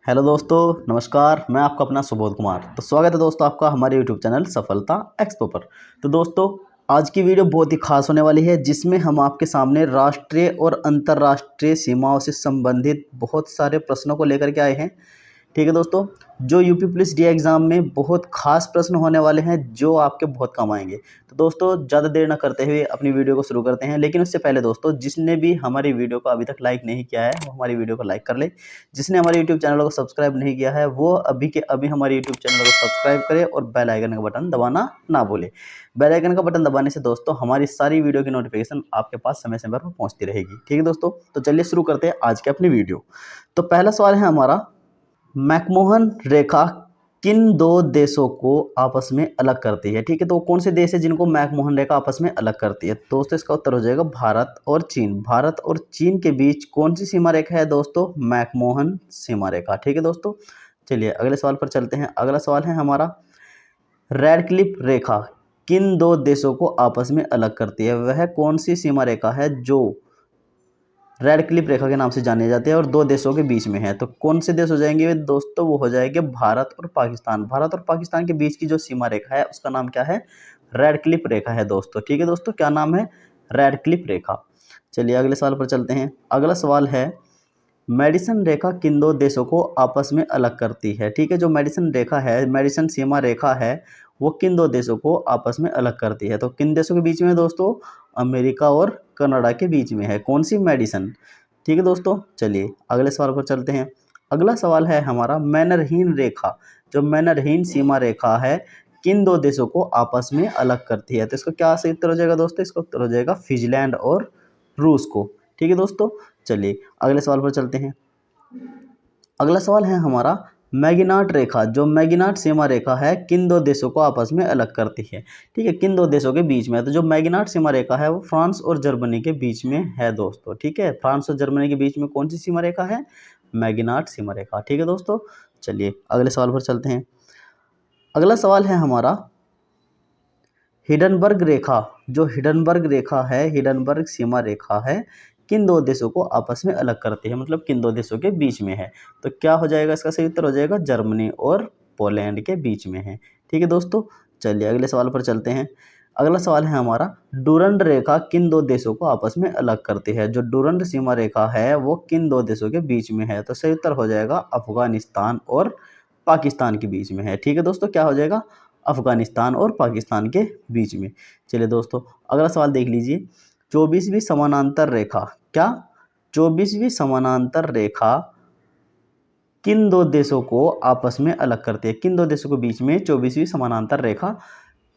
Hello दोस्तों, नमस्कार। मैं आपका अपना सुबोध कुमार। तो स्वागत है दोस्तों आपका हमारे यूट्यूब चैनल सफलता एक्सपो पर। तो दोस्तों आज की वीडियो बहुत ही खास होने वाली है, जिसमें हम आपके सामने राष्ट्रीय और अंतर्राष्ट्रीय सीमाओं से संबंधित बहुत सारे प्रश्नों को लेकर के आए हैं। ठीक है दोस्तों, जो यूपी पुलिस डी एग्ज़ाम में बहुत खास प्रश्न होने वाले हैं, जो आपके बहुत काम आएंगे। तो दोस्तों ज़्यादा देर ना करते हुए अपनी वीडियो को शुरू करते हैं। लेकिन उससे पहले दोस्तों, जिसने भी हमारी वीडियो को अभी तक लाइक नहीं किया है वो हमारी वीडियो को लाइक कर ले। जिसने हमारे यूट्यूब चैनल को सब्सक्राइब नहीं किया है वो अभी के अभी हमारे यूट्यूब चैनल को सब्सक्राइब करे और बेल आइकन का बटन दबाना ना भूले। बेल आइकन का बटन दबाने से दोस्तों हमारी सारी वीडियो की नोटिफिकेशन आपके पास समय समय पर पहुंचती रहेगी। ठीक है दोस्तों, तो चलिए शुरू करते हैं आज की अपनी वीडियो। तो पहला सवाल है हमारा, मैकमोहन रेखा किन दो देशों को आपस में अलग करती है। ठीक है, तो कौन से देश है जिनको मैकमोहन रेखा आपस में अलग करती है? दोस्तों इसका उत्तर हो जाएगा भारत और चीन। भारत और चीन के बीच कौन सी सीमा रेखा है दोस्तों? मैकमोहन सीमा रेखा। ठीक है दोस्तों, चलिए अगले सवाल पर चलते हैं। अगला सवाल है हमारा, रेडक्लिफ रेखा किन दो देशों को आपस में अलग करती है? वह कौन सी सीमा रेखा है जो रेडक्लिफ रेखा के नाम से जाने जाते हैं और दो देशों के बीच में है? तो कौन से देश हो जाएंगे दोस्तों? वो हो जाएंगे भारत और पाकिस्तान। भारत और पाकिस्तान के बीच की जो सीमा रेखा है उसका नाम क्या है? रेडक्लिफ रेखा है दोस्तों। ठीक है दोस्तों, क्या नाम है? रेडक्लिफ रेखा। चलिए अगले सवाल पर चलते हैं। अगला सवाल है, मेडिसन रेखा किन दो देशों को आपस में अलग करती है? ठीक है, जो मेडिसन रेखा है, मेडिसन सीमा रेखा है, वो किन दो देशों को आपस में अलग करती है? तो किन देशों के बीच में है दोस्तों? अमेरिका और कनाडा के बीच में है। कौन सी मेडिसन? ठीक है दोस्तों, चलिए अगले सवाल पर चलते हैं। अगला सवाल है हमारा, मैनरहीन रेखा, जो मैनरहीन सीमा रेखा है, किन दो देशों को आपस में अलग करती है? तो इसका क्या सही उत्तर हो जाएगा दोस्तों? इसका उत्तर हो जाएगा फिनलैंड और रूस को। ठीक है दोस्तों, चलिए अगले सवाल पर चलते हैं। अगला सवाल है हमारा, मैगिनाट रेखा, जो मैगिनाट सीमा रेखा है, किन दो देशों को आपस में अलग करती है? ठीक है, किन दो देशों के बीच में है? तो जो मैगिनाट सीमा रेखा है वो फ्रांस और जर्मनी के बीच में है दोस्तों। ठीक है, फ्रांस और जर्मनी के बीच में कौन सी सीमा रेखा है? मैगिनाट सीमा रेखा। ठीक है दोस्तों, चलिए अगले सवाल पर चलते हैं। अगला सवाल है हमारा, हिडनबर्ग रेखा, जो हिडनबर्ग रेखा है, हिडनबर्ग सीमा रेखा है, किन दो देशों को आपस में अलग करती है? मतलब किन दो देशों के बीच में है? तो क्या हो जाएगा? इसका सही उत्तर हो जाएगा जर्मनी और पोलैंड के बीच में है। ठीक है दोस्तों, चलिए अगले सवाल पर चलते हैं। अगला सवाल है हमारा, डूरंड रेखा किन दो देशों को आपस में अलग करती है? जो डूरंड सीमा रेखा है वो किन दो देशों के बीच में है? तो सही उत्तर हो जाएगा अफगानिस्तान और पाकिस्तान के बीच में है। ठीक है दोस्तों, क्या हो जाएगा? अफगानिस्तान और पाकिस्तान के बीच में। चलिए दोस्तों अगला सवाल देख लीजिए, 24वीं समानांतर रेखा, क्या 24वीं समानांतर रेखा किन दो देशों को आपस में अलग करती है? किन दो देशों के बीच में 24वीं समानांतर रेखा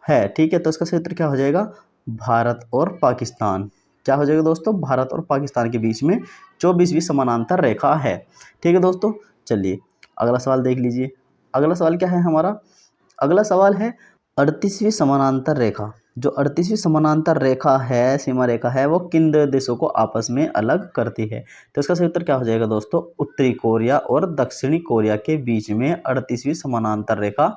है? ठीक है, तो इसका सही उत्तर क्या हो जाएगा? भारत और पाकिस्तान। क्या हो जाएगा दोस्तों? भारत और पाकिस्तान के बीच में 24वीं समानांतर रेखा है। ठीक है दोस्तों, चलिए अगला सवाल देख लीजिए। अगला सवाल क्या है हमारा? अगला सवाल है, 38वीं समानांतर रेखा, जो 38वीं समानांतर रेखा है, सीमा रेखा है, वो किन दो देशों को आपस में अलग करती है? तो इसका सही उत्तर क्या हो जाएगा दोस्तों? उत्तरी कोरिया और दक्षिणी कोरिया के बीच में 38वीं समानांतर रेखा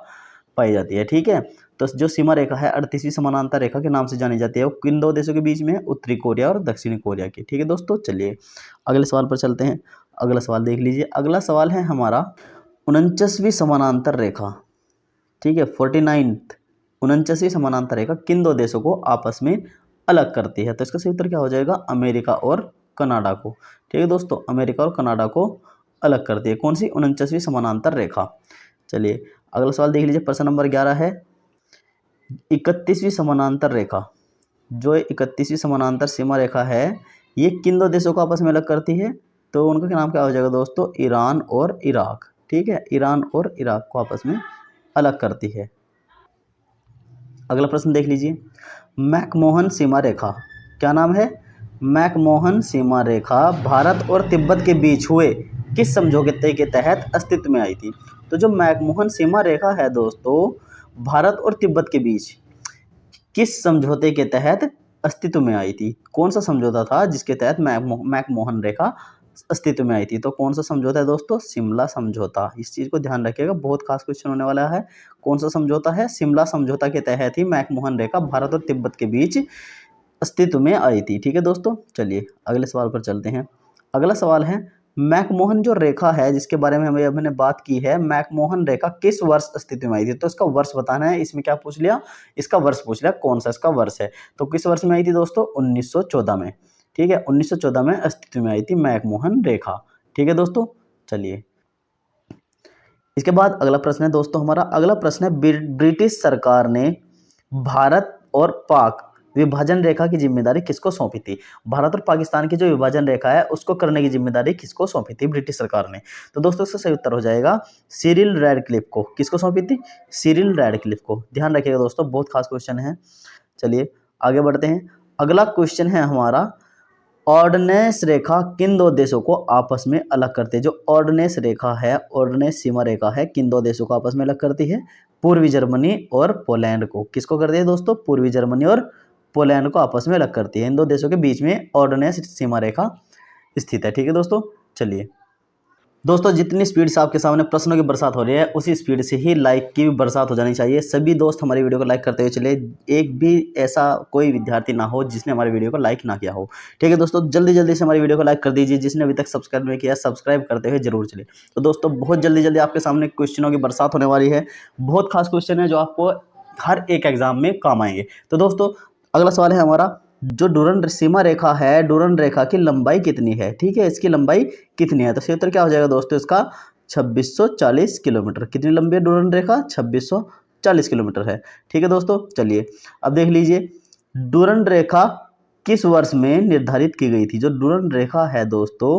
पाई जाती है। ठीक है, तो जो सीमा रेखा है 38वीं समानांतर रेखा के नाम से जानी जाती है, वो किन दो देशों के बीच में है? उत्तरी कोरिया और दक्षिणी कोरिया की। ठीक है दोस्तों, चलिए अगले सवाल पर चलते हैं। अगला सवाल देख लीजिए। अगला सवाल है हमारा, 49वीं समानांतर रेखा, ठीक है, 49th 49वीं समानांतर रेखा किन दो देशों को आपस में अलग करती है? तो इसका सही उत्तर क्या हो जाएगा? अमेरिका और कनाडा को। ठीक है दोस्तों, अमेरिका और कनाडा को अलग करती है। कौन सी? 49वीं समानांतर रेखा। चलिए अगला सवाल देख लीजिए। प्रश्न नंबर 11 है, 31वीं समानांतर रेखा, जो 31वीं समानांतर सीमा रेखा है, ये किन दो देशों को आपस में अलग करती है? तो उनका नाम क्या हो जाएगा दोस्तों? ईरान और इराक। ठीक है, ईरान और इराक को आपस में अलग करती है। अगला प्रश्न देख लीजिए, मैकमोहन सीमा रेखा, क्या नाम है? मैकमोहन सीमा रेखा भारत और तिब्बत के बीच हुए किस समझौते के तहत अस्तित्व में आई थी? तो जो मैकमोहन सीमा रेखा है दोस्तों, भारत और तिब्बत के बीच किस समझौते के तहत अस्तित्व में आई थी? कौन सा समझौता था जिसके तहत मैकमोहन रेखा अस्तित्व में आई थी? तो कौन सा समझौता है दोस्तों? शिमला समझौता। इस चीज़ को ध्यान रखिएगा, बहुत खास क्वेश्चन होने वाला है। कौन सा समझौता है? शिमला समझौता के तहत ही मैकमोहन रेखा भारत और तिब्बत के बीच अस्तित्व में आई थी। ठीक है दोस्तों, चलिए अगले सवाल पर चलते हैं। अगला सवाल है, मैकमोहन जो रेखा है जिसके बारे में हमने बात की है, मैकमोहन रेखा किस वर्ष अस्तित्व में आई थी? तो इसका वर्ष बताना है। इसमें क्या पूछ लिया? इसका वर्ष पूछ लिया, कौन सा इसका वर्ष है। तो किस वर्ष में आई थी दोस्तों? 1914 में। ठीक है, 1914 में अस्तित्व में आई थी मैकमोहन रेखा। ठीक है दोस्तों, चलिए इसके बाद अगला प्रश्न है दोस्तों, हमारा अगला प्रश्न है ब्रिटिश सरकार ने भारत और पाक विभाजन रेखा की जिम्मेदारी किसको सौंपी थी? भारत और पाकिस्तान की जो विभाजन रेखा है उसको करने की जिम्मेदारी किसको सौंपी थी ब्रिटिश सरकार ने? तो दोस्तों इसका सही उत्तर हो जाएगा सिरिल रैडक्लिफ को। किसको सौंपी थी? सिरिल रैडक्लिफ को। ध्यान रखिएगा दोस्तों, बहुत खास क्वेश्चन है। चलिए आगे बढ़ते हैं। अगला क्वेश्चन है हमारा, ऑर्डिनेंस रेखा किन दो देशों को आपस में अलग करती है? जो ऑर्डिनेंस रेखा है, ऑर्डिनेंस सीमा रेखा है, किन दो देशों को आपस में अलग करती है? पूर्वी जर्मनी और पोलैंड को। किसको करती है दोस्तों? पूर्वी जर्मनी और पोलैंड को आपस में अलग करती है। इन दो देशों के बीच में ऑर्डिनेंस सीमा रेखा स्थित है। ठीक है दोस्तों, चलिए दोस्तों जितनी स्पीड से आपके सामने प्रश्नों की बरसात हो रही है उसी स्पीड से ही लाइक की भी बरसात हो जानी चाहिए। सभी दोस्त हमारी वीडियो को लाइक करते हुए चले, एक भी ऐसा कोई विद्यार्थी ना हो जिसने हमारी वीडियो को लाइक ना किया हो। ठीक है दोस्तों, जल्दी जल्दी से हमारी वीडियो को लाइक कर दीजिए। जिसने अभी तक सब्सक्राइब नहीं किया, सब्सक्राइब करते हुए जरूर चले। तो दोस्तों बहुत जल्दी जल्दी आपके सामने क्वेश्चनों की बरसात होने वाली है। बहुत खास क्वेश्चन है जो आपको हर एक एग्जाम में काम आएंगे। तो दोस्तों अगला सवाल है हमारा, जो डूरन सीमा रेखा है, डूरन रेखा की लंबाई कितनी है? ठीक है, इसकी लंबाई कितनी है? तो सही उत्तर क्या हो जाएगा दोस्तों इसका? 2640 किलोमीटर। कितनी लंबी है डूरन रेखा? 2640 किलोमीटर है। ठीक है दोस्तों, चलिए अब देख लीजिए डूरन रेखा किस वर्ष में निर्धारित की गई थी? जो डूरन रेखा है दोस्तों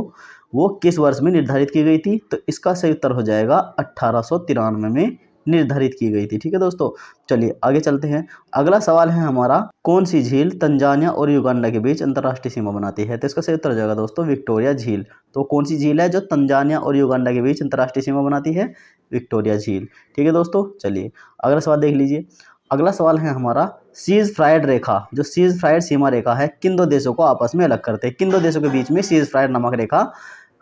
वो किस वर्ष में निर्धारित की गई थी? तो इसका सही उत्तर हो जाएगा 1893 में निर्धारित की गई थी। ठीक है दोस्तों, चलिए आगे चलते हैं। अगला सवाल है हमारा, कौन सी झील तंजानिया और युगांडा के बीच अंतर्राष्ट्रीय सीमा बनाती है? तो इसका सही उत्तर हो जाएगा दोस्तों विक्टोरिया झील। तो कौन सी झील है जो तंजानिया और युगांडा के बीच अंतर्राष्ट्रीय सीमा बनाती है? विक्टोरिया झील। ठीक है दोस्तों, चलिए अगला सवाल देख लीजिए। अगला सवाल है हमारा, सीज फ्राइड रेखा, जो सीज फ्राइड सीमा रेखा है किन दो देशों को आपस में अलग करते हैं? किन दो देशों के बीच में सीज फ्राइड नामक रेखा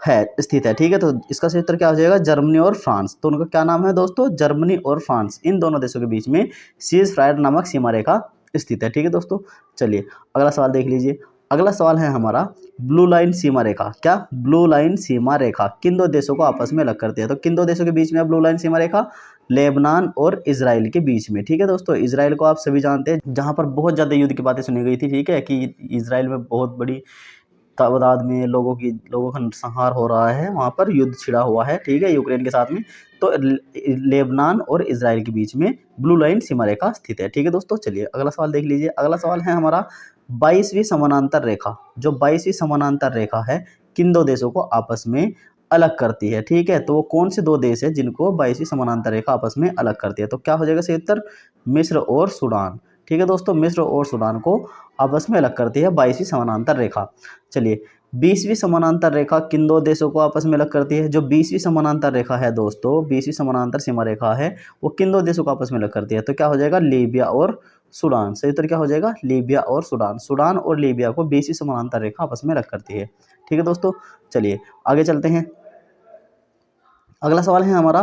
है स्थित है? ठीक है, तो इसका सही उत्तर क्या हो जाएगा? जर्मनी और फ्रांस। तो उनका क्या नाम है दोस्तों? जर्मनी और फ्रांस। इन दोनों देशों के बीच में सीज फ्राइड नामक सीमा रेखा स्थित है। ठीक है दोस्तों, चलिए अगला सवाल देख लीजिए। अगला सवाल है हमारा, ब्लू लाइन सीमा रेखा। क्या? ब्लू लाइन सीमा रेखा किन दो देशों को आपस में अलग करती है? तो किन दो देशों के बीच में है ब्लू लाइन सीमा रेखा? लेबनान और इजराइल के बीच में। ठीक है दोस्तों, इजराइल को आप सभी जानते हैं, जहां पर बहुत ज्यादा युद्ध की बातें सुनी गई थी। ठीक है, कि इजराइल में बहुत बड़ी तादाद में लोगों का संहार हो रहा है, वहाँ पर युद्ध छिड़ा हुआ है। ठीक है, यूक्रेन के साथ में। तो लेबनान और इजराइल के बीच में ब्लू लाइन सीमा रेखा स्थित है। ठीक है दोस्तों, चलिए अगला सवाल देख लीजिए। अगला सवाल है हमारा, 22वीं समानांतर रेखा। जो 22वीं समानांतर रेखा है किन दो देशों को आपस में अलग करती है? ठीक है, तो वो कौन से दो देश है जिनको 22वीं समानांतर रेखा आपस में अलग करती है? तो क्या हो जाएगा सही उत्तर? मिस्र और सूडान। ठीक है दोस्तों, मिस्र और सूडान को आपस में अलग करती है 22वीं समानांतर रेखा। चलिए 20वीं समानांतर रेखा किन दो देशों को आपस में अलग करती है? जो 20वीं समानांतर रेखा है दोस्तों, 20वीं समानांतर सीमा रेखा है, वो किन दो देशों को आपस में अलग करती है? तो क्या हो जाएगा? लीबिया और सूडान। सही उत्तर क्या हो जाएगा? लीबिया और सूडान। सूडान और लीबिया को 20वीं समानांतर रेखा आपस में अलग करती है। ठीक है दोस्तों, चलिए आगे चलते हैं। अगला सवाल है हमारा,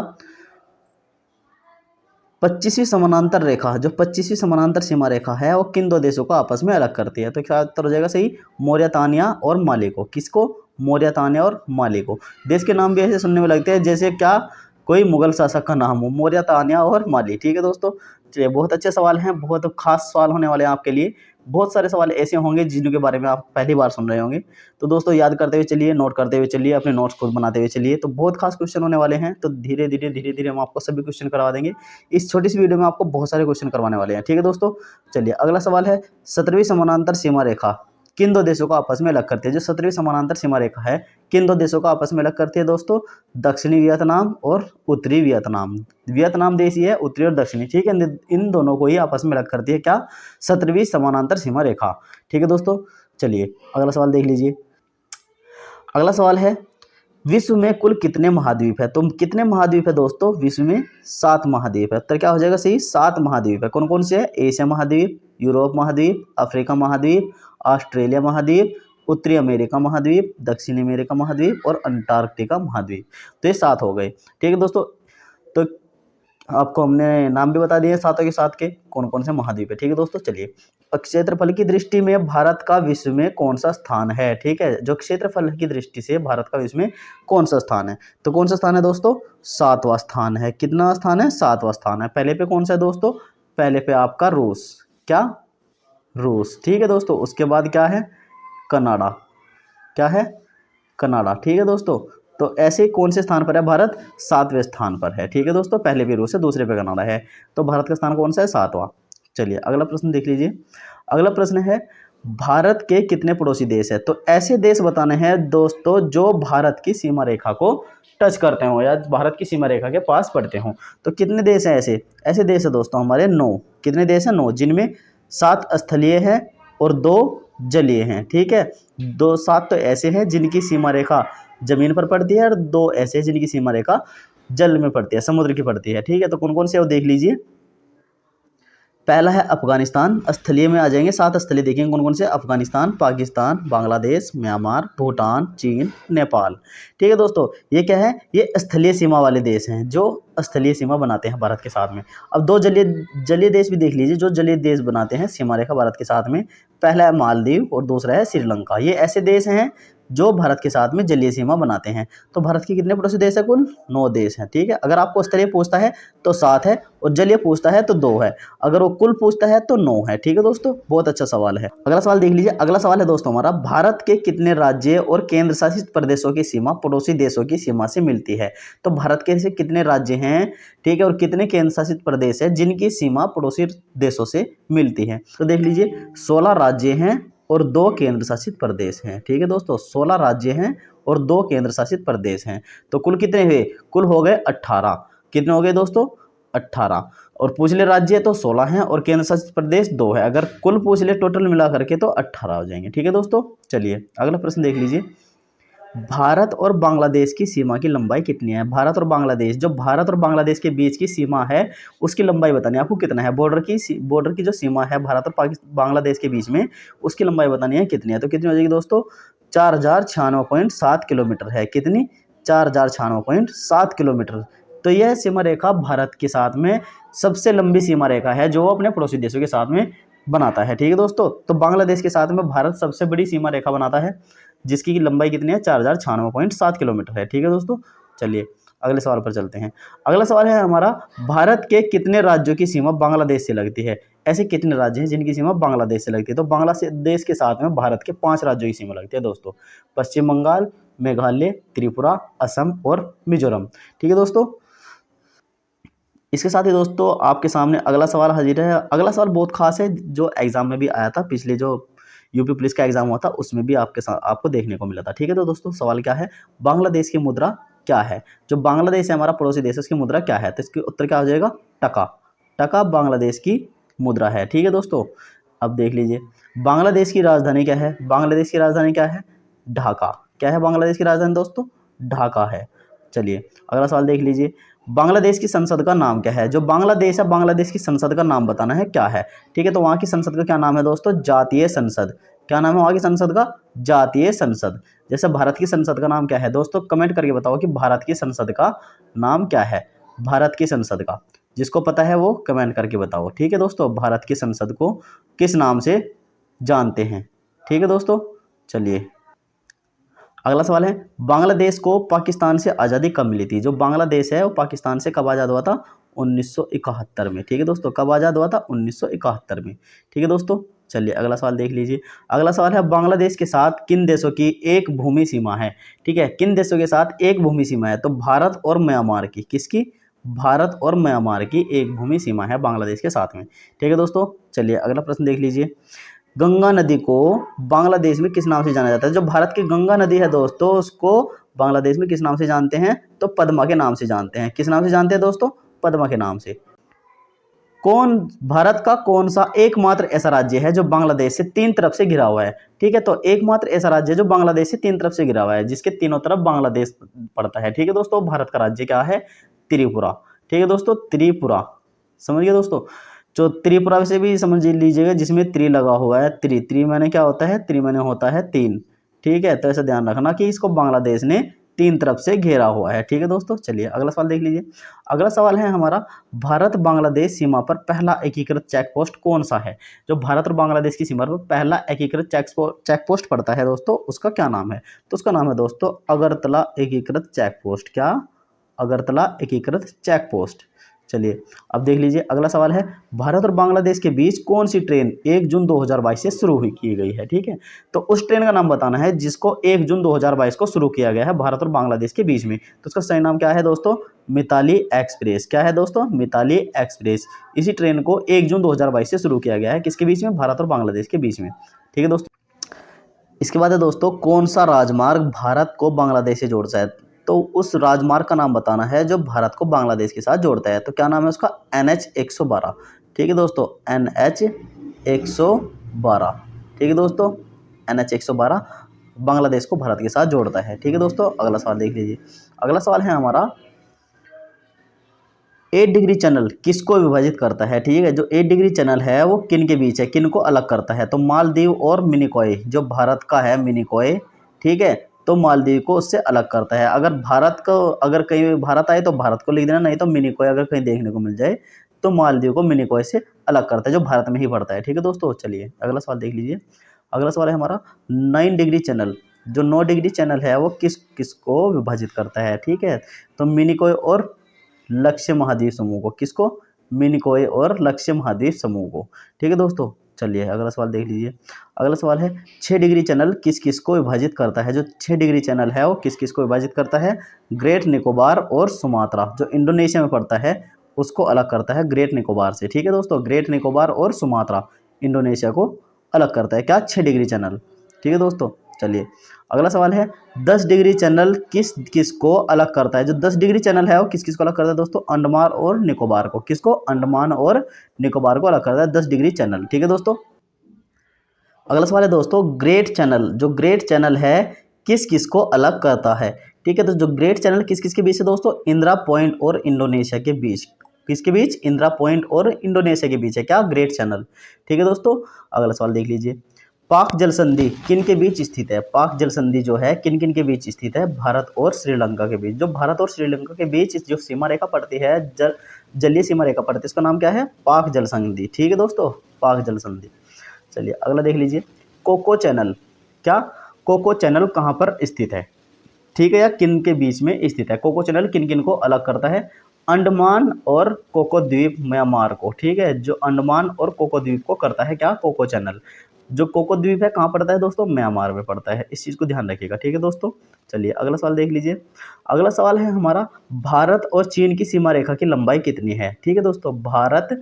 25वीं समानांतर रेखा, जो 25वीं समानांतर सीमा रेखा है वो किन दो देशों को आपस में अलग करती है? तो क्या उत्तर हो जाएगा सही? मोरितानिया और माली को। किसको? मोरितानिया और माली को। देश के नाम भी ऐसे सुनने में लगते हैं जैसे क्या कोई मुगल शासक का नाम हो, मोरितानिया और माली। ठीक है दोस्तों, चलिए बहुत अच्छे सवाल हैं, बहुत खास सवाल होने वाले हैं आपके लिए। बहुत सारे सवाल ऐसे होंगे जिनके बारे में आप पहली बार सुन रहे होंगे। तो दोस्तों याद करते हुए चलिए, नोट करते हुए चलिए, अपने नोट्स खुद बनाते हुए चलिए। तो बहुत खास क्वेश्चन होने वाले हैं, तो धीरे धीरे हम आपको सभी क्वेश्चन करवा देंगे। इस छोटी सी वीडियो में आपको बहुत सारे क्वेश्चन करवाने वाले हैं। ठीक है दोस्तों, चलिए अगला सवाल है, 17वीं समानांतर सीमा रेखा किन दो देशों को आपस में अलग करती है? जो 17वीं समानांतर सीमा रेखा है किन दो देशों को आपस में अलग करती है दोस्तों? दक्षिणी वियतनाम और उत्तरी वियतनाम। वियतनाम देश ही है, उत्तरी और दक्षिणी। ठीक है, इन दोनों को ही आपस में अलग करती है क्या? 17वीं समानांतर सीमा रेखा। ठीक है दोस्तों, चलिए अगला सवाल देख लीजिए। अगला सवाल है, विश्व में कुल कितने महाद्वीप है? तो कितने महाद्वीप है दोस्तों? विश्व में 7 महाद्वीप है। उत्तर क्या हो जाएगा सही? 7 महाद्वीप है। कौन कौन से है? एशिया महाद्वीप, यूरोप महाद्वीप, अफ्रीका महाद्वीप, ऑस्ट्रेलिया महाद्वीप, उत्तरी अमेरिका महाद्वीप, दक्षिणी अमेरिका महाद्वीप और अंटार्कटिका महाद्वीप। तो ये 7 हो गए। ठीक है दोस्तों, तो आपको हमने नाम भी बता दिए सातों के साथ के कौन कौन से महाद्वीप है। ठीक है दोस्तों, चलिए क्षेत्रफल की दृष्टि में भारत का विश्व में कौन सा स्थान है। ठीक है, जो क्षेत्रफल की दृष्टि से भारत का विश्व में कौन सा स्थान है, तो कौन सा स्थान है दोस्तों, सातवां स्थान है। कितना स्थान है, सातवां स्थान है। पहले पे कौन सा है दोस्तों, पहले पे आपका रूस, क्या, रूस। ठीक है दोस्तों, उसके बाद क्या है, कनाडा, क्या है, कनाडा। ठीक है दोस्तों, तो ऐसे कौन से स्थान पर है भारत, सातवें स्थान पर है। ठीक है दोस्तों, पहले भी रूस है, दूसरे पे कनाडा है, तो भारत का स्थान कौन सा है, सातवां। चलिए अगला प्रश्न देख लीजिए। अगला प्रश्न है भारत के कितने पड़ोसी देश है। तो ऐसे देश बताने हैं दोस्तों जो भारत की सीमा रेखा को टच करते हो या भारत की सीमा रेखा के पास पड़ते हो। तो कितने देश हैं ऐसे, ऐसे देश है दोस्तों हमारे 9। कितने देश हैं, 9, जिनमें 7 स्थलीय हैं और 2 जलीय हैं। ठीक है, 7 तो ऐसे हैं जिनकी सीमा रेखा जमीन पर पड़ती है और 2 ऐसे हैं जिनकी सीमा रेखा जल में पड़ती है, समुद्र की पड़ती है। ठीक है, तो कौन कौन से वो देख लीजिए। पहला है अफगानिस्तान, स्थलीय में आ जाएंगे, 7 स्थलीय देखेंगे कौन कौन से, अफगानिस्तान, पाकिस्तान, बांग्लादेश, म्यांमार, भूटान, चीन, नेपाल। ठीक है दोस्तों, ये क्या है, ये स्थलीय सीमा वाले देश हैं जो स्थलीय सीमा बनाते हैं भारत के साथ में। अब 2 जलीय देश भी देख लीजिए जो जलीय देश बनाते हैं सीमा रेखा भारत के साथ में। पहला है मालदीव और दूसरा है श्रीलंका। ये ऐसे देश हैं जो भारत के साथ में जलीय सीमा बनाते हैं। तो भारत के कितने पड़ोसी देश है, कुल 9 देश हैं। ठीक है, अगर आपको स्थलीय पूछता है तो 7 है और जलीय पूछता है तो 2 है, अगर वो कुल पूछता है तो 9 है। ठीक है दोस्तों, बहुत अच्छा सवाल है। अगला सवाल देख लीजिए। अगला सवाल है दोस्तों हमारा, भारत के कितने राज्य और केंद्र शासित प्रदेशों की सीमा पड़ोसी देशों की सीमा से मिलती है। तो भारत के ऐसे कितने राज्य हैं, ठीक है, और कितने केंद्र शासित प्रदेश है जिनकी सीमा पड़ोसी देशों से मिलती है। तो देख लीजिए 16 राज्य हैं और 2 केंद्र शासित प्रदेश हैं। ठीक है दोस्तों, 16 राज्य हैं और 2 केंद्र शासित प्रदेश हैं। तो कुल कितने हुए, कुल हो गए 18। कितने हो गए दोस्तों, 18। और पूछ ले राज्य तो 16 हैं और केंद्र शासित प्रदेश 2 है, अगर कुल पूछ ले टोटल मिला करके तो 18 हो जाएंगे। ठीक है दोस्तों, चलिए अगला प्रश्न देख लीजिए। भारत और बांग्लादेश की सीमा की लंबाई कितनी है। भारत और बांग्लादेश, जो भारत और बांग्लादेश के बीच की सीमा है उसकी लंबाई बतानी है आपको कितना है। बॉर्डर की जो सीमा है भारत और बांग्लादेश के बीच में, उसकी लंबाई बतानी है कितनी है। तो कितनी हो जाएगी दोस्तों, 4096.7 किलोमीटर है। कितनी, 4096.7 किलोमीटर। तो यह सीमा रेखा भारत के साथ में सबसे लंबी सीमा रेखा है जो अपने पड़ोसी देशों के साथ में बनाता है। ठीक है दोस्तों, तो बांग्लादेश के साथ में भारत सबसे बड़ी सीमा रेखा बनाता है जिसकी लंबाई कितनी है, 4096.7 किलोमीटर है। ठीक है दोस्तों, चलिए अगले सवाल पर चलते हैं। अगला सवाल है हमारा, भारत के कितने राज्यों की सीमा बांग्लादेश से लगती है। ऐसे कितने राज्य हैं जिनकी सीमा बांग्लादेश से लगती है। तो बांग्लादेश के साथ में भारत के 5 राज्यों की सीमा लगती है दोस्तों, पश्चिम बंगाल, मेघालय, त्रिपुरा, असम और मिजोरम। ठीक है दोस्तों, इसके साथ ही दोस्तों आपके सामने अगला सवाल हाजिर है। अगला सवाल बहुत खास है जो एग्जाम में भी आया था, पिछले जो यूपी पुलिस का एग्जाम हुआ था उसमें भी आपको देखने को मिला था। ठीक है, तो दोस्तों सवाल क्या है, बांग्लादेश की मुद्रा क्या है। जो बांग्लादेश है हमारा पड़ोसी देश है, उसकी मुद्रा क्या है। तो इसके उत्तर क्या हो जाएगा, टका। टका बांग्लादेश की मुद्रा है। ठीक है दोस्तों, अब देख लीजिए बांग्लादेश की राजधानी क्या है। बांग्लादेश की राजधानी क्या है, ढाका। क्या है बांग्लादेश की राजधानी दोस्तों, ढाका है। चलिए अगला सवाल देख लीजिए, बांग्लादेश की संसद का नाम क्या है। जो बांग्लादेश है, बांग्लादेश की संसद का नाम बताना है क्या है। ठीक है, तो वहाँ की संसद का क्या नाम है दोस्तों, जातीय संसद। क्या नाम है वहाँ की संसद का, जातीय संसद। जैसे भारत की संसद का नाम क्या है दोस्तों, कमेंट करके बताओ कि भारत की संसद का नाम क्या है। भारत की संसद का, जिसको पता है वो कमेंट करके बताओ। ठीक है दोस्तों, भारत की संसद को किस नाम से जानते हैं। ठीक है दोस्तों, चलिए अगला सवाल है, बांग्लादेश को पाकिस्तान से आज़ादी कब मिली थी। जो बांग्लादेश है वो पाकिस्तान से कब आज़ाद हुआ था, 1971 में। ठीक है दोस्तों, कब आज़ाद हुआ था, 1971 में। ठीक है दोस्तों, चलिए अगला सवाल देख लीजिए। अगला सवाल है, बांग्लादेश के साथ किन देशों की एक भूमि सीमा है। ठीक है, किन देशों के साथ एक भूमि सीमा है। तो भारत और म्यांमार की, किसकी, भारत और म्यांमार की एक भूमि सीमा है बांग्लादेश के साथ में। ठीक है दोस्तों, चलिए अगला प्रश्न देख लीजिए। गंगा नदी को बांग्लादेश में किस नाम से जाना जाता है। जो भारत की गंगा नदी है दोस्तों, उसको बांग्लादेश में किस नाम से जानते हैं, तो पद्मा के नाम से जानते हैं। किस नाम से जानते हैं दोस्तों, पद्मा के नाम से। भारत का कौन सा एकमात्र ऐसा राज्य है जो बांग्लादेश से 3 तरफ से घिरा हुआ है। ठीक है, तो एकमात्र ऐसा राज्य जो बांग्लादेश से 3 तरफ से घिरा हुआ है, जिसके तीनों तरफ बांग्लादेश पड़ता है। ठीक है दोस्तों, भारत का राज्य क्या है, त्रिपुरा। ठीक है दोस्तों, त्रिपुरा, समझ गए दोस्तों। जो त्रिपुरा से भी समझ लीजिएगा, जिसमें त्रि लगा हुआ है। त्रि माने क्या होता है, त्रि माने होता है 3। ठीक है, तो ऐसा ध्यान रखना कि इसको बांग्लादेश ने तीन तरफ से घेरा हुआ है। ठीक है दोस्तों, चलिए अगला सवाल देख लीजिए। अगला सवाल है हमारा, भारत बांग्लादेश सीमा पर पहला एकीकृत चेक पोस्ट कौन सा है? जो भारत और बांग्लादेश की सीमा पर पहला एकीकृत चेक पोस्ट पड़ता है दोस्तों, उसका क्या नाम है? तो उसका नाम है दोस्तों अगरतला एकीकृत चेक पोस्ट। क्या? अगरतला एकीकृत चेक पोस्ट। चलिए अब देख लीजिए अगला सवाल है, भारत और बांग्लादेश के बीच कौन सी ट्रेन 1 जून 2022 से शुरू हुई की गई है? ठीक है, तो उस ट्रेन का नाम बताना है जिसको 1 जून 2022 को शुरू किया गया है भारत और बांग्लादेश के बीच में। तो उसका सही नाम क्या है दोस्तों? मिताली एक्सप्रेस। क्या है दोस्तों? मिताली एक्सप्रेस। इसी ट्रेन को 1 जून 2022 से शुरू किया गया है, किसके बीच में? भारत और बांग्लादेश के बीच में। ठीक है दोस्तों, इसके बाद है दोस्तों, कौन सा राजमार्ग भारत को बांग्लादेश से जोड़ता है? तो उस राजमार्ग का नाम बताना है जो भारत को बांग्लादेश के साथ जोड़ता है। तो क्या नाम है उसका? NH 112। ठीक है दोस्तों, NH 112। ठीक है दोस्तों, NH 112 बांग्लादेश को भारत के साथ जोड़ता है। ठीक है दोस्तों, अगला सवाल देख लीजिए। अगला सवाल है हमारा, 8 डिग्री चैनल किसको विभाजित करता है? ठीक है, जो 8 डिग्री चैनल है वो किन के बीच है, किन को अलग करता है? तो मालदीव और मिनिकॉय, जो भारत का है मिनिकॉय, ठीक है, तो मालदीव को उससे अलग करता है। अगर भारत को, अगर कहीं भारत आए तो भारत को लिख देना, नहीं तो मिनिकॉय अगर कहीं देखने को मिल जाए तो मालदीव को मिनिकॉय से अलग करता है, जो भारत में ही पड़ता है। ठीक है दोस्तों, चलिए अगला सवाल देख लीजिए। अगला सवाल है हमारा, 9 डिग्री चैनल, जो 9 डिग्री चैनल है वो किसको विभाजित करता है? ठीक है, तो मिनिकॉय और लक्ष्य महाद्वीप समूह को। किसको? मिनिकॉय और लक्ष्य महाद्वीप समूह को। ठीक है दोस्तों, चलिए अगला सवाल देख लीजिए। अगला सवाल है, 6 डिग्री चैनल किस किस को विभाजित करता है? जो 6 डिग्री चैनल है वो किस किस को विभाजित करता है? ग्रेट निकोबार और सुमात्रा, जो इंडोनेशिया में पड़ता है उसको अलग करता है ग्रेट निकोबार से। ठीक है दोस्तों, ग्रेट निकोबार और सुमात्रा इंडोनेशिया को अलग करता है। क्या? 6 डिग्री चैनल। ठीक है दोस्तों, चलिए अगला सवाल है, 10 डिग्री चैनल किस किस को अलग करता है? जो 10 डिग्री चैनल है वो किस किस को अलग करता है दोस्तों? अंडमान और निकोबार को। किसको? अंडमान और निकोबार को अलग करता है 10 डिग्री चैनल। ठीक है दोस्तों, अगला सवाल है दोस्तों, ग्रेट चैनल, जो ग्रेट चैनल है किस किस को अलग करता है? ठीक है, तो जो ग्रेट चैनल किस किस के बीच है दोस्तों? इंदिरा पॉइंट और इंडोनेशिया के बीच। किसके बीच? इंदिरा पॉइंट और इंडोनेशिया के बीच है क्या? Great channel. ठीक है दोस्तों, अगला सवाल देख लीजिए। पाक जल संधि किन के बीच स्थित है? पाक जल संधि जो है किन किन के बीच स्थित है? भारत और श्रीलंका के बीच। जो भारत और श्रीलंका के बीच जो सीमा रेखा पड़ती है, जलीय सीमा रेखा पड़ती है, इसका नाम क्या है? पाक जल संधि। ठीक है दोस्तों, पाक जल संधि। चलिए अगला देख लीजिए, कोको चैनल। क्या? कोको चैनल कहाँ पर स्थित है? ठीक है, या किन के बीच में स्थित है? कोको चैनल किन किन को अलग करता है? अंडमान और कोको द्वीप म्यांमार को। ठीक है, जो अंडमान और कोको द्वीप को करता है क्या? Cocoa channel. जो कोको द्वीप है कहाँ पड़ता है दोस्तों? म्यांमार में पड़ता है, इस चीज़ को ध्यान रखिएगा। ठीक है दोस्तों, चलिए अगला सवाल देख लीजिए। अगला सवाल है हमारा, भारत और चीन की सीमा रेखा की लंबाई कितनी है? ठीक है दोस्तों, भारत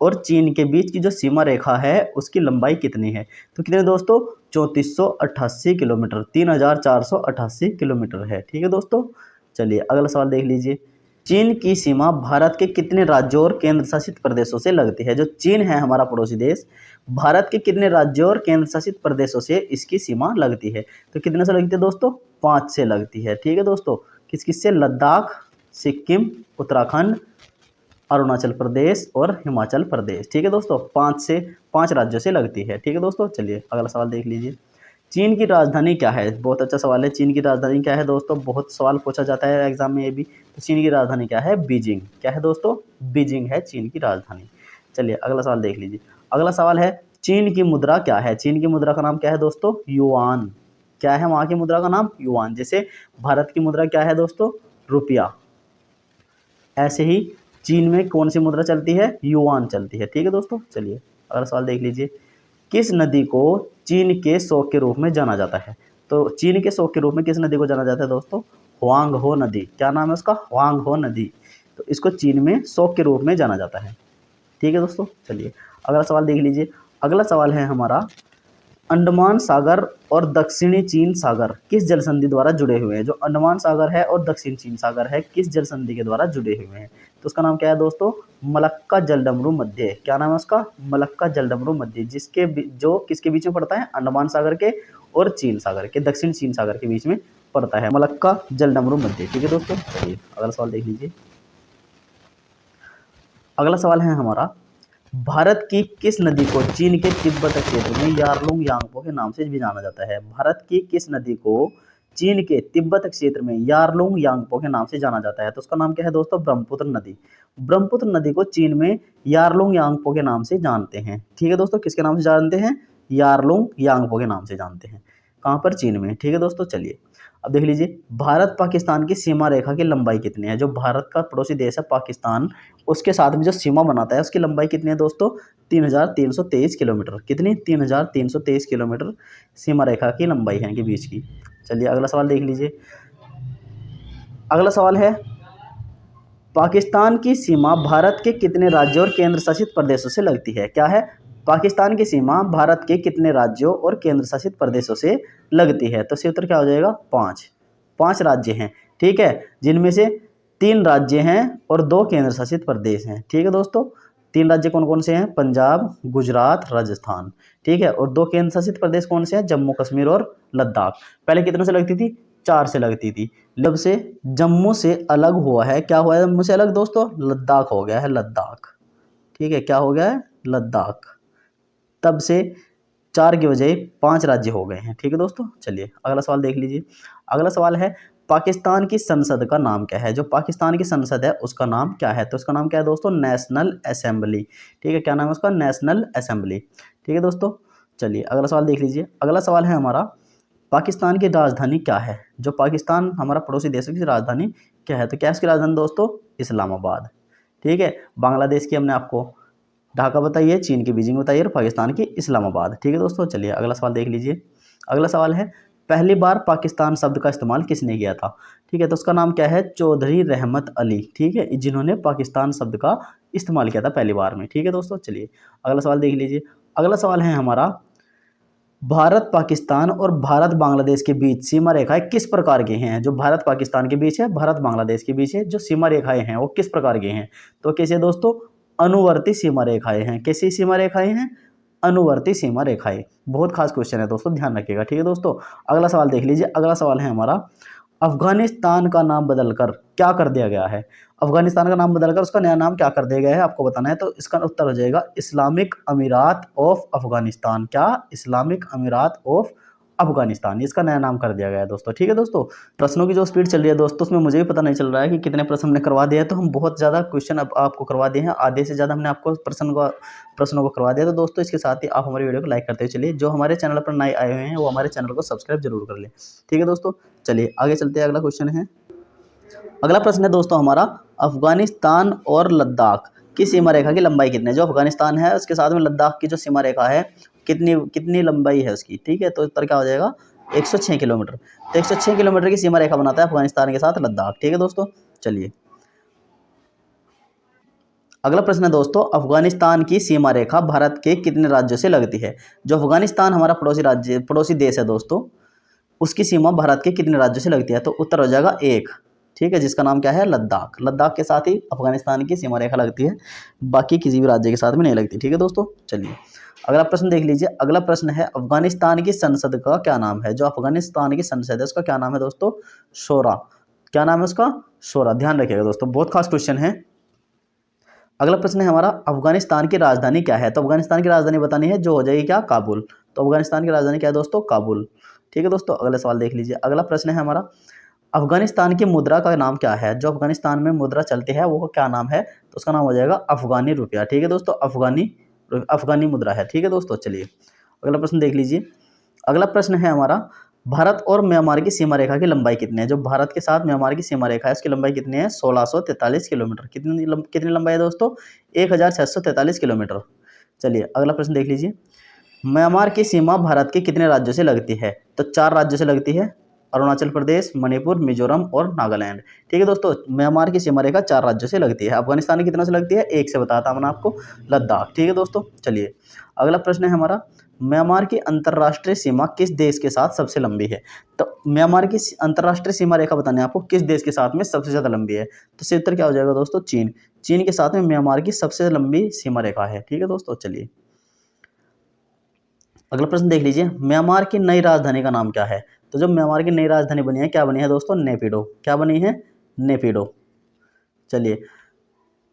और चीन के बीच की जो सीमा रेखा है उसकी लंबाई कितनी है? तो कितने दोस्तों? 3488 किलोमीटर, 3488 किलोमीटर है। ठीक है दोस्तों, चलिए अगला सवाल देख लीजिए। चीन की सीमा भारत के कितने राज्यों और केंद्र शासित प्रदेशों से लगती है? जो चीन है हमारा पड़ोसी देश, भारत के कितने राज्यों और केंद्र शासित प्रदेशों से इसकी सीमा लगती है? तो कितने से लगती है दोस्तों? 5 से लगती है। ठीक है दोस्तों, किस किस से? लद्दाख, सिक्किम, उत्तराखंड, अरुणाचल प्रदेश और हिमाचल प्रदेश। ठीक है दोस्तों, 5 राज्यों से लगती है। ठीक है दोस्तों, चलिए अगला सवाल देख लीजिए। चीन की राजधानी क्या है? बहुत अच्छा सवाल है। चीन की राजधानी क्या है दोस्तों? बहुत सवाल पूछा जाता है एग्जाम में ये भी। तो चीन की राजधानी क्या है? बीजिंग। क्या है दोस्तों? बीजिंग है चीन की राजधानी। चलिए अगला सवाल देख लीजिए। अगला सवाल है, चीन की मुद्रा क्या है? चीन की मुद्रा का नाम क्या है दोस्तों? युआन। क्या है वहाँ की मुद्रा का नाम? युआन। जैसे भारत की मुद्रा क्या है दोस्तों? रुपया, ऐसे ही चीन में कौन सी मुद्रा चलती है? युआन चलती है। ठीक है दोस्तों, चलिए अगला सवाल देख लीजिए। किस नदी को चीन के शोक के रूप में जाना जाता है? तो चीन के शोक के रूप में किस नदी को जाना जाता है दोस्तों? हुआंग हो नदी। क्या नाम है उसका? हुआंग हो नदी। तो इसको चीन में शोक के रूप में जाना जाता है। ठीक है दोस्तों, चलिए अगला सवाल देख लीजिए। अगला सवाल है हमारा, अंडमान सागर और दक्षिणी चीन सागर किस जल संधि द्वारा जुड़े हुए हैं? जो अंडमान सागर है और दक्षिण चीन सागर है किस जल संधि के द्वारा जुड़े हुए हैं? तो उसका नाम क्या है दोस्तों? मलक्का जलडमरू मध्य। क्या नाम है उसका? मलक्का जलडमरू मध्य, जो किसके बीच में पड़ता है? अंडमान सागर के और चीन सागर के, दक्षिण चीन सागर के बीच में पड़ता है मलक्का जलडमरू मध्य। ठीक है दोस्तों, चलिए अगला सवाल देख लीजिए। अगला सवाल है हमारा, भारत की किस नदी को चीन के तिब्बत क्षेत्र में यारलुंग यांगपो के नाम से भी जाना जाता है? भारत की किस नदी को चीन के तिब्बत क्षेत्र में यारलुंग यांगपो के नाम से जाना जाता है। तो उसका नाम क्या है दोस्तों? ब्रह्मपुत्र नदी। ब्रह्मपुत्र नदी को चीन में यारलुंग यांगपो के नाम से जानते हैं। ठीक है दोस्तों, किसके नाम से जानते हैं? यारलुंग यांगपो के नाम से जानते हैं। कहाँ पर? चीन में। ठीक है दोस्तों, चलिए अब देख लीजिए भारत पाकिस्तान की सीमा रेखा की लंबाई कितनी है। जो भारत का पड़ोसी देश है पाकिस्तान, उसके साथ में जो सीमा बनाता है उसकी लंबाई कितनी है दोस्तों? 3,323 किलोमीटर। कितनी? 3,323 किलोमीटर सीमा रेखा की लंबाई है इनके बीच की। चलिए अगला सवाल देख लीजिए। अगला सवाल है पाकिस्तान की सीमा भारत के कितने राज्यों और केंद्र शासित प्रदेशों से लगती है? क्या है? पाकिस्तान की सीमा भारत के कितने राज्यों और केंद्र शासित प्रदेशों से लगती है? तो इसका उत्तर क्या हो जाएगा? 5। 5 राज्य हैं, ठीक है, जिनमें से 3 राज्य हैं और 2 केंद्र शासित प्रदेश हैं। ठीक है दोस्तों, 3 राज्य कौन कौन से हैं? पंजाब, गुजरात, राजस्थान। ठीक है, और 2 केंद्र शासित प्रदेश कौन से हैं? जम्मू कश्मीर और लद्दाख। पहले कितनों से लगती थी? 4 से लगती थी। जब से जम्मू से अलग हुआ है, क्या हुआ है जम्मू से अलग दोस्तों? लद्दाख हो गया है, लद्दाख। ठीक है, क्या हो गया है? लद्दाख। तब से 4 की बजाय 5 राज्य हो गए हैं। ठीक है दोस्तों, चलिए अगला सवाल देख लीजिए। अगला सवाल है पाकिस्तान की संसद का नाम क्या है? जो पाकिस्तान की संसद है उसका नाम क्या है? तो उसका नाम क्या है दोस्तों? National assembly. ठीक है, क्या नाम है उसका? National assembly. ठीक है दोस्तों, चलिए अगला सवाल देख लीजिए। अगला सवाल है हमारा पाकिस्तान की राजधानी क्या है? जो पाकिस्तान हमारा पड़ोसी देश है उसकी राजधानी क्या है? तो क्या है उसकी राजधानी दोस्तों? इस्लामाबाद। ठीक है, बांग्लादेश की हमने आपको ढाका बताई है, चीन की बीजिंग बताई है और पाकिस्तान की इस्लामाबाद। ठीक है दोस्तों, चलिए अगला सवाल देख लीजिए। अगला सवाल है पहली बार पाकिस्तान शब्द का इस्तेमाल किसने किया था? ठीक है, तो उसका नाम क्या है? चौधरी रहमत अली। ठीक है, जिन्होंने पाकिस्तान शब्द का इस्तेमाल किया था पहली बार में। ठीक है दोस्तों, चलिए अगला सवाल देख लीजिए। अगला सवाल है हमारा भारत पाकिस्तान और भारत बांग्लादेश के बीच सीमा रेखाएं किस प्रकार की हैं? जो भारत पाकिस्तान के बीच है, भारत बांग्लादेश के बीच है, जो सीमा रेखाएं हैं वो किस प्रकार की हैं? तो कैसे दोस्तों? अनुवर्ती सीमा रेखाएं हैं। कैसी सीमा रेखाएं हैं? अनुवर्ती सीमा रेखाएं। बहुत खास क्वेश्चन है दोस्तों, ध्यान रखिएगा। ठीक है दोस्तों, अगला सवाल देख लीजिए। अगला सवाल है हमारा अफगानिस्तान का नाम बदलकर क्या कर दिया गया है? अफगानिस्तान का नाम बदलकर उसका नया नाम क्या कर दिया गया है आपको बताना है। तो इसका उत्तर हो जाएगा इस्लामिक अमीरात ऑफ अफगानिस्तान। क्या? इस्लामिक अमीरात ऑफ अफगानिस्तान, इसका नया नाम कर दिया गया है दोस्तों। ठीक है दोस्तों, प्रश्नों की जो स्पीड चल रही है दोस्तों उसमें मुझे भी पता नहीं चल रहा है कि कितने प्रश्न हमने करवा दिया है। तो हम बहुत ज़्यादा क्वेश्चन अब आपको करवा दिए हैं, आधे से ज़्यादा हमने आपको प्रश्नों को करवा दिया। तो दोस्तों इसके साथ ही आप हमारी वीडियो को लाइक करते हुए चलिए। जो हमारे चैनल पर नए आए हुए हैं वो हमारे चैनल को सब्सक्राइब जरूर कर लें। ठीक है दोस्तों, चलिए आगे चलते हैं। अगला क्वेश्चन है, अगला प्रश्न है दोस्तों हमारा अफगानिस्तान और लद्दाख की सीमा रेखा की लंबाई कितनी है? जो अफगानिस्तान है उसके साथ में लद्दाख की जो सीमा रेखा है कितनी कितनी लंबाई है उसकी? ठीक है, तो उत्तर क्या हो जाएगा? 106 किलोमीटर। तो 106 किलोमीटर की सीमा रेखा बनाता है अफगानिस्तान के साथ लद्दाख। ठीक है दोस्तों, चलिए अगला प्रश्न है दोस्तों अफगानिस्तान की सीमा रेखा भारत के कितने राज्यों से लगती है? जो अफगानिस्तान हमारा पड़ोसी देश है दोस्तों, उसकी सीमा भारत के कितने राज्यों से लगती है? तो उत्तर हो जाएगा 1। ठीक है, जिसका नाम क्या है? लद्दाख। लद्दाख के साथ ही अफगानिस्तान की सीमा रेखा लगती है, बाकी किसी भी राज्य के साथ में नहीं लगती। ठीक है दोस्तों, चलिए अगला प्रश्न देख लीजिए। अगला प्रश्न है अफगानिस्तान की संसद का क्या नाम है? जो अफगानिस्तान की संसद है उसका क्या नाम है दोस्तों? शोरा। क्या नाम है उसका? शोरा। ध्यान रखिएगा दोस्तों, बहुत खास क्वेश्चन है। अगला प्रश्न है हमारा अफगानिस्तान की राजधानी क्या है? तो अफगानिस्तान की राजधानी बतानी है, जो हो जाएगी क्या? काबुल। तो अफगानिस्तान की राजधानी क्या है दोस्तों? काबुल। ठीक है दोस्तों, अगला सवाल देख लीजिए। अगला प्रश्न है हमारा अफगानिस्तान की मुद्रा का नाम क्या है? जो अफगानिस्तान में मुद्रा चलती है वो क्या नाम है? तो उसका नाम हो जाएगा अफगानी रुपया। ठीक है दोस्तों, अफगानी मुद्रा है। ठीक है दोस्तों, चलिए अगला प्रश्न देख लीजिए। अगला प्रश्न है हमारा भारत और म्यांमार की सीमा रेखा की लंबाई कितनी है? जो भारत के साथ म्यांमार की सीमा रेखा है उसकी लंबाई कितनी है? 1643 किलोमीटर। कितनी लंबाई है दोस्तों? 1643 किलोमीटर। चलिए अगला प्रश्न देख लीजिए। म्यांमार की सीमा भारत के कितने राज्यों से लगती है? तो 4 राज्यों से लगती है, अरुणाचल प्रदेश, मणिपुर, मिजोरम और नागालैंड। ठीक है दोस्तों, म्यांमार की सीमा रेखा 4 राज्यों से लगती है। अफगानिस्तान की कितना से लगती है? 1 से बताता मैंने आपको, लद्दाख। ठीक है दोस्तों, चलिए अगला प्रश्न है हमारा म्यांमार की अंतर्राष्ट्रीय सीमा किस देश के साथ सबसे लंबी है? तो म्यांमार की अंतर्राष्ट्रीय सीमा रेखा बताने आपको किस देश के साथ में सबसे ज़्यादा लंबी है? तो इसका उत्तर क्या हो जाएगा दोस्तों? चीन। चीन के साथ में म्यांमार की सबसे लंबी सीमा रेखा है। ठीक है दोस्तों, चलिए अगला प्रश्न देख लीजिए। म्यांमार की नई राजधानी का नाम क्या है? तो जो म्यांमार की नई राजधानी बनी है, क्या बनी है दोस्तों? नेपिडो। क्या बनी है? नेपिडो। चलिए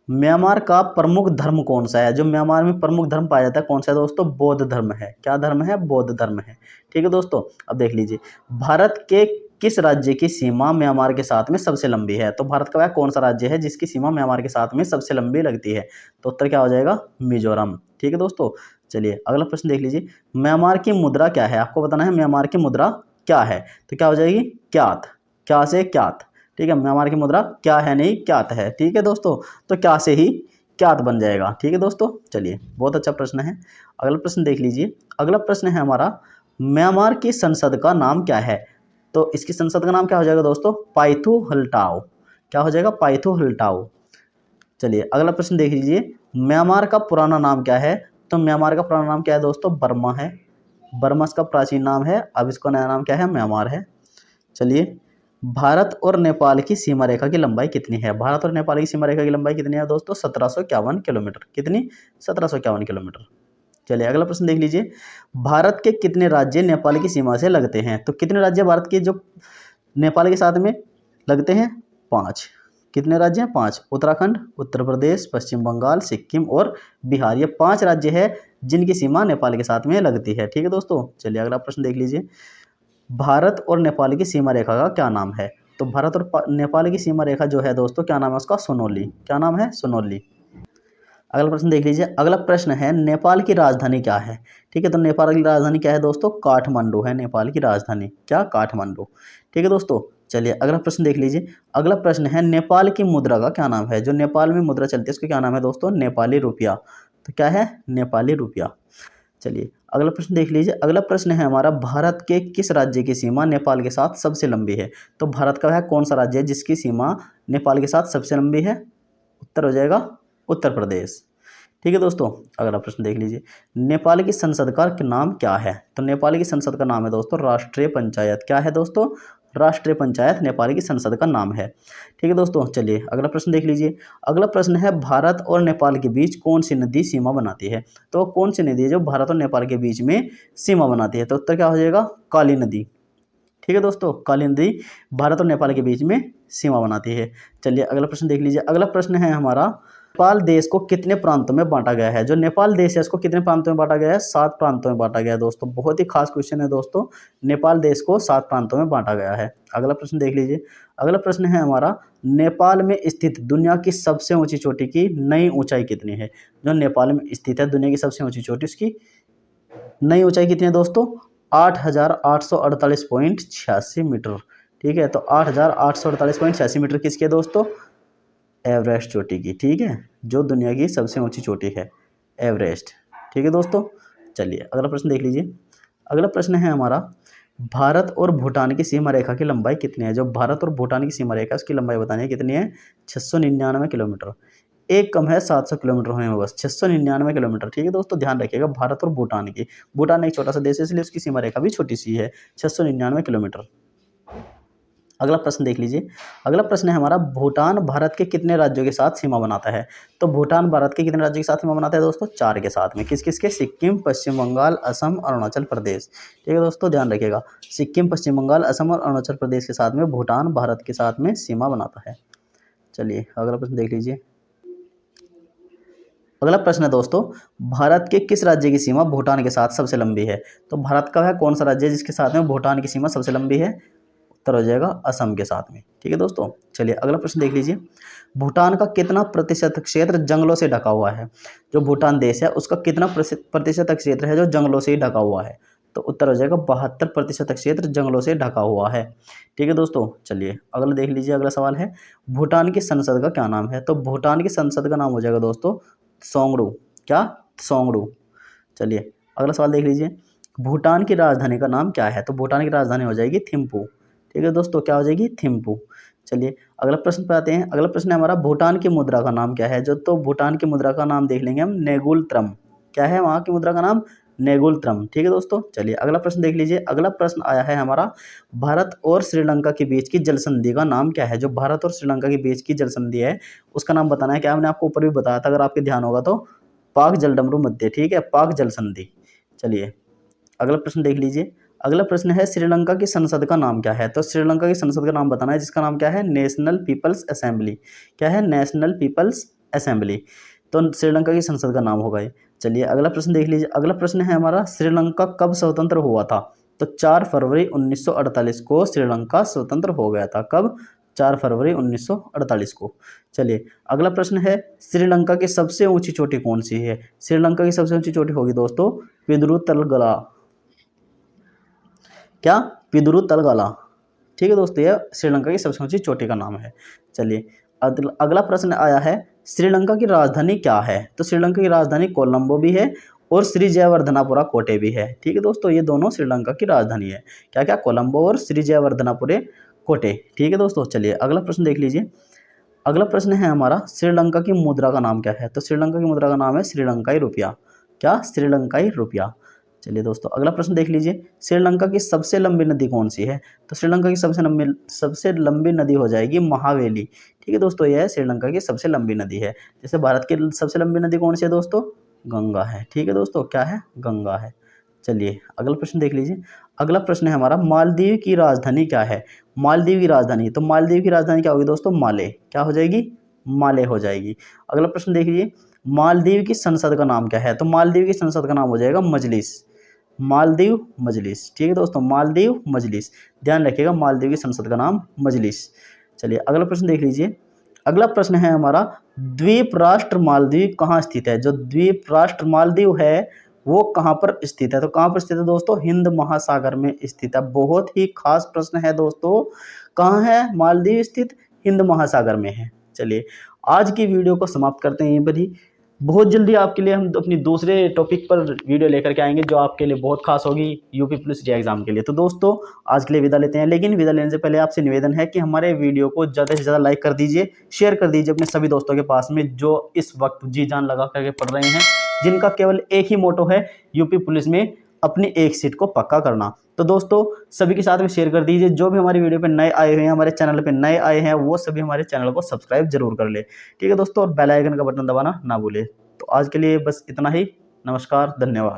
म्यांमार का प्रमुख धर्म कौन सा है? जो म्यांमार में प्रमुख धर्म पाया जाता है कौन सा है दोस्तों? बौद्ध धर्म है। क्या धर्म है? बौद्ध धर्म है। ठीक है दोस्तों, अब देख लीजिए भारत के किस राज्य की सीमा म्यांमार के साथ में सबसे लंबी है? तो भारत का वह कौन सा राज्य है जिसकी सीमा म्यांमार के साथ में सबसे लंबी लगती है? तो उत्तर क्या हो जाएगा? मिजोरम। ठीक है दोस्तों, चलिए अगला प्रश्न देख लीजिए। म्यांमार की मुद्रा क्या है? आपको बताना है म्यांमार की मुद्रा क्या है। तो क्या हो जाएगी? क्यात। क्या से क्यात। ठीक है, म्यांमार की मुद्रा क्या है नहीं क्यात है। ठीक है दोस्तों, तो क्या से ही क्यात बन जाएगा। ठीक है दोस्तों, चलिए बहुत अच्छा प्रश्न है। अगला प्रश्न देख लीजिए। अगला प्रश्न है हमारा, म्यांमार की संसद का नाम क्या है? तो इसकी संसद का नाम क्या हो जाएगा दोस्तों? पाइथु हल्टाओ। क्या हो जाएगा? पाइथु हल्टाओ। चलिए अगला प्रश्न देख लीजिए। म्यांमार का पुराना नाम क्या है? तो म्यांमार का पुराना नाम क्या है दोस्तों? बर्मा है। बर्मा इसका प्राचीन नाम है, अब इसका नया नाम क्या है? म्यांमार है। चलिए, भारत और नेपाल की सीमा रेखा की लंबाई कितनी है? भारत और नेपाल की सीमा रेखा की लंबाई कितनी है दोस्तों? 1751 किलोमीटर। कितनी? 1751 किलोमीटर। चलिए अगला प्रश्न देख लीजिए। भारत के कितने राज्य नेपाल की सीमा से लगते हैं? तो कितने राज्य भारत के जो नेपाल के साथ में लगते हैं? 5। कितने राज्य हैं? 5। उत्तराखंड, उत्तर प्रदेश, पश्चिम बंगाल, सिक्किम और बिहार, ये 5 राज्य है जिनकी सीमा नेपाल के साथ में लगती है। ठीक है दोस्तों, चलिए अगला प्रश्न देख लीजिए। भारत और नेपाल की सीमा रेखा का क्या नाम है? तो भारत और नेपाल की सीमा रेखा जो है दोस्तों, क्या नाम है उसका? सोनोली। क्या नाम है? सोनोली। अगला प्रश्न देख लीजिए। अगला प्रश्न है, नेपाल की राजधानी क्या है? ठीक है, तो नेपाल की राजधानी क्या है दोस्तों? काठमांडू है नेपाल की राजधानी। क्या? काठमांडू। ठीक है दोस्तों, चलिए अगला प्रश्न देख लीजिए। अगला प्रश्न है, नेपाल की मुद्रा का क्या नाम है? जो नेपाल में मुद्रा चलती है उसका क्या नाम है दोस्तों? नेपाली रुपया। तो क्या है? नेपाली रुपया। चलिए अगला प्रश्न देख लीजिए। अगला प्रश्न है हमारा, भारत के किस राज्य की सीमा नेपाल के साथ सबसे लंबी है? तो भारत का वह कौन सा राज्य है जिसकी सीमा नेपाल के साथ सबसे लंबी है? उत्तर हो जाएगा उत्तर प्रदेश। ठीक है दोस्तों, अगला प्रश्न देख लीजिए। नेपाल की संसद का नाम क्या है? तो नेपाल की संसद का नाम है दोस्तों राष्ट्रीय पंचायत। क्या है दोस्तों? राष्ट्रीय पंचायत नेपाल की संसद का नाम है। ठीक है दोस्तों, चलिए अगला प्रश्न देख लीजिए। अगला प्रश्न है, भारत और नेपाल के बीच कौन सी नदी सीमा बनाती है? तो कौन सी नदी है जो भारत और नेपाल के बीच में सीमा बनाती है? तो उत्तर क्या हो जाएगा? काली नदी। ठीक है दोस्तों, काली नदी भारत और नेपाल के बीच में सीमा बनाती है। चलिए अगला प्रश्न देख लीजिए। अगला प्रश्न है हमारा, नेपाल देश को कितने प्रांतों में बांटा गया है? जो नेपाल देश है इसको कितने प्रांतों में बांटा गया है? 7 प्रांतों में बांटा गया है दोस्तों। बहुत ही खास क्वेश्चन है दोस्तों। नेपाल देश को 7 प्रांतों में बांटा गया है। अगला प्रश्न देख लीजिए। अगला प्रश्न है हमारा, नेपाल में स्थित दुनिया की सबसे ऊंची चोटी की नई ऊंचाई कितनी है? जो नेपाल में स्थित है दुनिया की सबसे ऊंची चोटी, उसकी नई ऊंचाई कितनी है दोस्तों? 8,848.86 मीटर। ठीक है, तो 8,848.86 मीटर किसकी है दोस्तों? एवरेस्ट चोटी की। ठीक है, जो दुनिया की सबसे ऊंची चोटी है, एवरेस्ट। ठीक है दोस्तों, चलिए अगला प्रश्न देख लीजिए। अगला प्रश्न है हमारा, भारत और भूटान की सीमा रेखा की लंबाई कितनी है? जो भारत और भूटान की सीमा रेखा उसकी लंबाई बतानी है कितनी है? 699 किलोमीटर। एक कम है 700 किलोमीटर होने में, बस 699 किलोमीटर। ठीक है दोस्तों, ध्यान रखिएगा भारत और भूटान की। भूटान एक छोटा सा देश है इसलिए उसकी सीमा रेखा भी छोटी सी है, 699 किलोमीटर। अगला प्रश्न देख लीजिए। अगला प्रश्न है हमारा, भूटान भारत के कितने राज्यों के साथ सीमा बनाता है? तो भूटान भारत के कितने राज्यों के साथ सीमा बनाता है दोस्तों? 4 के साथ में। किस किस के? सिक्किम, पश्चिम बंगाल, असम, अरुणाचल प्रदेश। ठीक है दोस्तों, ध्यान रखिएगा। सिक्किम, पश्चिम बंगाल, असम और अरुणाचल प्रदेश के साथ में भूटान भारत के साथ में सीमा बनाता है। चलिए अगला प्रश्न देख लीजिए। अगला प्रश्न है दोस्तों, भारत के किस राज्य की सीमा भूटान के साथ सबसे लंबी है? तो भारत का वह कौन सा राज्य है जिसके साथ में भूटान की सीमा सबसे लंबी है? उत्तर हो जाएगा असम के साथ में। ठीक है दोस्तों, चलिए अगला प्रश्न देख लीजिए। भूटान का कितना प्रतिशत क्षेत्र जंगलों से ढका हुआ है? जो भूटान देश है उसका कितना प्रतिशत क्षेत्र है जो जंगलों से ही ढका हुआ है? तो उत्तर हो जाएगा 72% क्षेत्र जंगलों से ढका हुआ है। ठीक है दोस्तों, चलिए अगला देख लीजिए। अगला सवाल है, भूटान की संसद का क्या नाम है? तो भूटान की संसद का नाम हो जाएगा दोस्तों सोंगडू। क्या? सोंगडू। चलिए अगला सवाल देख लीजिए। भूटान की राजधानी का नाम क्या है? तो भूटान की राजधानी हो जाएगी थिम्पू। ठीक है दोस्तों, क्या हो जाएगी? थिम्पू। चलिए अगला प्रश्न पे आते हैं। अगला प्रश्न है हमारा, भूटान की मुद्रा का नाम क्या है? जो तो भूटान की मुद्रा का नाम देख लेंगे हम, नेगुल त्रम। क्या है वहाँ की मुद्रा का नाम? नेगुल त्रम। ठीक है दोस्तों, चलिए अगला प्रश्न देख लीजिए। अगला प्रश्न आया है हमारा, भारत और श्रीलंका के बीच की जल संधि का नाम क्या है? जो भारत और श्रीलंका के बीच की जल संधि है उसका नाम बताना है। क्या मैंने आपको ऊपर भी बताया था, अगर आपके ध्यान होगा तो, पाक जलडमरू मध्य। ठीक है, पाक जल संधि। चलिए अगला प्रश्न देख लीजिए। अगला प्रश्न है, श्रीलंका की संसद का नाम क्या है? तो श्रीलंका की संसद का नाम बताना है जिसका नाम क्या है? National people's assembly. क्या है? National people's assembly. तो श्रीलंका की संसद का नाम होगा ये। चलिए अगला प्रश्न देख लीजिए। अगला प्रश्न है हमारा, श्रीलंका कब स्वतंत्र हुआ था? तो 4 फरवरी 1948 को श्रीलंका स्वतंत्र हो गया था। कब? 4 फरवरी 1948 को। चलिए अगला प्रश्न है, श्रीलंका की सबसे ऊंची चोटी कौन सी है? श्रीलंका की सबसे ऊंची चोटी होगी दोस्तों पिदुरु तलगला। क्या? पिदुरु तलगला। ठीक है दोस्तों, यह श्रीलंका की सबसे ऊंची चोटी का नाम है। चलिए अगला प्रश्न आया है, श्रीलंका की राजधानी क्या है? तो श्रीलंका की राजधानी कोलंबो भी है और श्री जयवर्धनापुरा कोटे भी है। ठीक है दोस्तों, ये दोनों श्रीलंका की राजधानी है। क्या क्या? कोलंबो और श्री जयवर्धनापुरे कोटे। ठीक है दोस्तों, चलिए अगला प्रश्न देख लीजिए। अगला प्रश्न है हमारा, श्रीलंका की मुद्रा का नाम क्या है? तो श्रीलंका की मुद्रा का नाम है श्रीलंकाई रुपया। क्या? श्रीलंकाई रुपया। चलिए दोस्तों अगला प्रश्न देख लीजिए, श्रीलंका की सबसे लंबी नदी कौन सी है? तो श्रीलंका की सबसे लंबी नदी हो जाएगी महावेली। ठीक है दोस्तों, यह श्रीलंका की सबसे लंबी नदी है। जैसे भारत की सबसे लंबी नदी कौन सी है दोस्तों? गंगा है। ठीक है दोस्तों, क्या है? गंगा है। चलिए अगला प्रश्न देख लीजिए। अगला प्रश्न है हमारा, मालदीव की राजधानी क्या है? मालदीव की राजधानी, तो मालदीव की राजधानी क्या होगी दोस्तों? माले। क्या हो जाएगी? माले हो जाएगी। अगला प्रश्न देख लीजिए, मालदीव की संसद का नाम क्या है? तो मालदीव की संसद का नाम हो जाएगा मजलिस। मालदीव मजलिस। ठीक है दोस्तों, मालदीव मजलिस। ध्यान रखिएगा, मालदीव की संसद का नाम मजलिस। चलिए अगला प्रश्न देख लीजिए। अगला प्रश्न है हमारा, द्वीप राष्ट्र मालदीव कहाँ स्थित है? जो द्वीप राष्ट्र मालदीव है वो कहाँ पर स्थित है? तो कहाँ पर स्थित है दोस्तों? हिंद महासागर में स्थित है। बहुत ही खास प्रश्न है दोस्तों। कहाँ है मालदीव स्थित? हिंद महासागर में है। चलिए आज की वीडियो को समाप्त करते हैं यहीं पर ही। बहुत जल्दी आपके लिए हम अपनी दूसरे टॉपिक पर वीडियो लेकर के आएंगे जो आपके लिए बहुत खास होगी यूपी पुलिस जी एग्जाम के लिए। तो दोस्तों आज के लिए विदा लेते हैं, लेकिन विदा लेने से पहले आपसे निवेदन है कि हमारे वीडियो को ज़्यादा से ज़्यादा लाइक कर दीजिए, शेयर कर दीजिए अपने सभी दोस्तों के पास में जो इस वक्त जी जान लगा करके पढ़ रहे हैं, जिनका केवल एक ही मोटो है यूपी पुलिस में अपनी एक सीट को पक्का करना। तो दोस्तों सभी के साथ में शेयर कर दीजिए। जो भी हमारी वीडियो पे नए आए हुए हैं, हमारे चैनल पे नए आए हैं, वो सभी हमारे चैनल को सब्सक्राइब जरूर कर ले। ठीक है दोस्तों, और बेल आइकन का बटन दबाना ना भूले। तो आज के लिए बस इतना ही। नमस्कार, धन्यवाद।